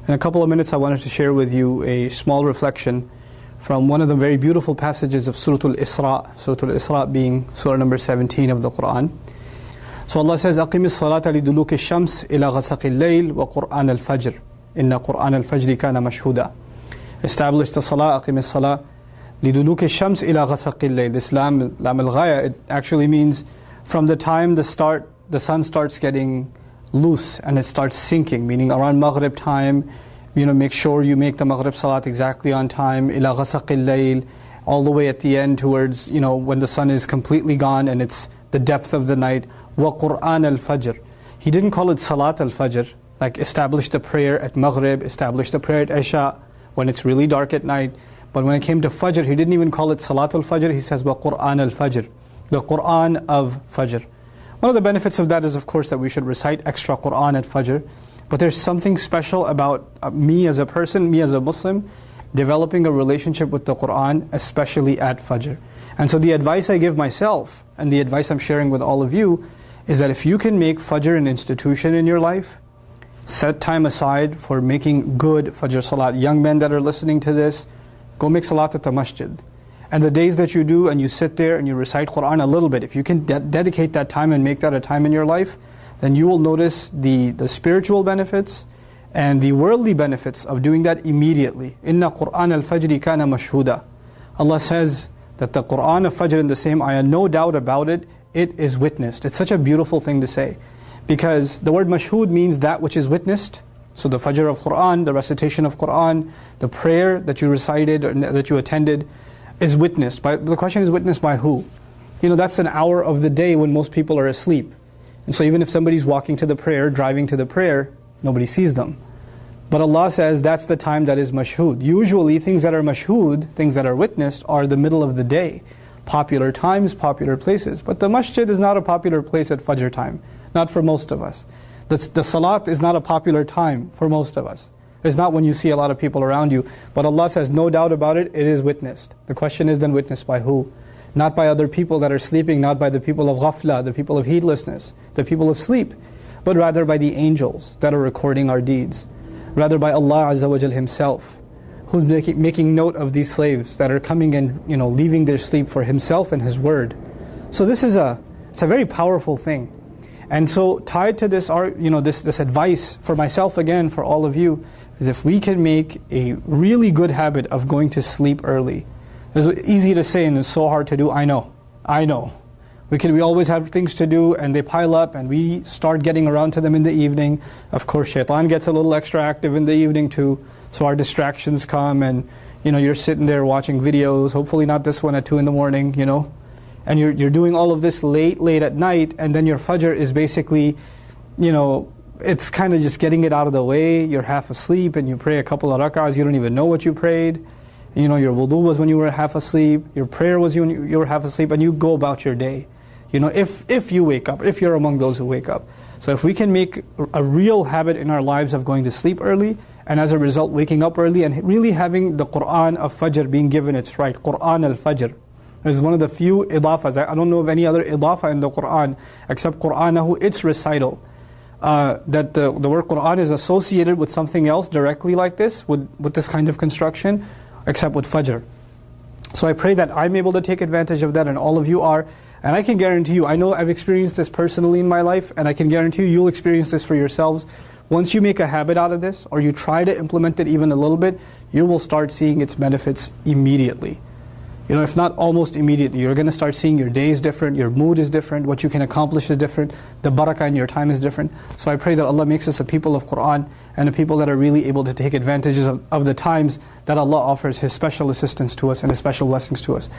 In a couple of minutes I wanted to share with you a small reflection from one of the very beautiful passages of Surah Al-Isra, Surah Al-Isra being Surah number 17 of the Quran. So Allah says, أَقِمِ الصَّلَاةَ لِدُلُوكِ الشَّمْسِ إِلَى غَسَقِ اللَّيْلِ وَقُرْآنَ الْفَجْرِ إِنَّ قُرْآنَ الْفَجْرِ كَانَ مَشْهُودًا. Establish the salah, أقِمِ الصَّلَاةَ لِدُلُوكِ الشَّمْسِ إِلَى غَسَقِ اللَّيْلِ. This lam al-ghaya, it actually means from the time the sun starts getting loose and it starts sinking, meaning around Maghrib time, make sure you make the Maghrib Salat exactly on time, ila ghasaqil layl, all the way at the end towards, when the sun is completely gone and it's the depth of the night. Wa Qur'an al-Fajr. He didn't call it Salat al-Fajr, like establish the prayer at Maghrib, establish the prayer at Isha, when it's really dark at night. But when it came to Fajr, he didn't even call it Salat al-Fajr, he says Wa Qur'an al-Fajr, the Qur'an of Fajr. One of the benefits of that is, of course, that we should recite extra Qur'an at Fajr. But there's something special about me as a person, me as a Muslim, developing a relationship with the Qur'an, especially at Fajr. And so the advice I give myself, and the advice I'm sharing with all of you, is that if you can make Fajr an institution in your life, set time aside for making good Fajr Salat. Young men that are listening to this, go make Salat at the masjid. And the days that you do and you sit there and you recite Qur'an a little bit, if you can dedicate that time and make that a time in your life, then you will notice the spiritual benefits and the worldly benefits of doing that immediately. Inna Qur'an al-Fajri kana mashhuda. Allah says that the Qur'an of Fajr in the same ayah, no doubt about it, it is witnessed. It's such a beautiful thing to say. Because the word mashhud means that which is witnessed. So the Fajr of Qur'an, the recitation of Qur'an, the prayer that you recited or that you attended, is witnessed. The question is, witnessed by who? That's an hour of the day when most people are asleep. And so even if somebody's walking to the prayer, driving to the prayer, nobody sees them. But Allah says that's the time that is mashhud. Usually things that are mashhud, things that are witnessed, are the middle of the day. Popular times, popular places. But the masjid is not a popular place at Fajr time. Not for most of us. The salat is not a popular time for most of us. It's not when you see a lot of people around you. But Allah says, no doubt about it, it is witnessed. The question is then, witnessed by who? Not by other people that are sleeping, not by the people of ghafla, the people of heedlessness, the people of sleep, but rather by the angels that are recording our deeds. Rather by Allah Azza wa Jal Himself, who's making note of these slaves that are coming and leaving their sleep for Himself and His word. So this is it's a very powerful thing. And so tied to this, this advice for myself again, for all of you, is if we can make a really good habit of going to sleep early. It's easy to say and it's so hard to do, I know. We always have things to do and they pile up and we start getting around to them in the evening. Of course, shaitan gets a little extra active in the evening too. So our distractions come and you're sitting there watching videos, hopefully not this one at 2 in the morning, and you're doing all of this late at night, and then your Fajr is basically, it's kind of just getting it out of the way. You're half asleep and you pray a couple of rak'ahs, you don't even know what you prayed. Your wudu was when you were half asleep, your prayer was when you were half asleep, and you go about your day. If you wake up, if you're among those who wake up. So if we can make a real habit in our lives of going to sleep early, and as a result waking up early and really having the Qur'an of Fajr being given its right, Qur'an al-Fajr. It's one of the few idafas. I don't know of any other idafa in the Qur'an except Qur'anahu, its recital. That the word Qur'an is associated with something else directly like this, with this kind of construction, except with Fajr. So I pray that I'm able to take advantage of that, and all of you are. And I can guarantee you, I know I've experienced this personally in my life, and I can guarantee you, you'll experience this for yourselves. Once you make a habit out of this, or you try to implement it even a little bit, you will start seeing its benefits immediately. If not almost immediately, you're going to start seeing your day is different, your mood is different, what you can accomplish is different, the barakah in your time is different. So I pray that Allah makes us a people of Qur'an, and a people that are really able to take advantages of the times that Allah offers His special assistance to us and His special blessings to us.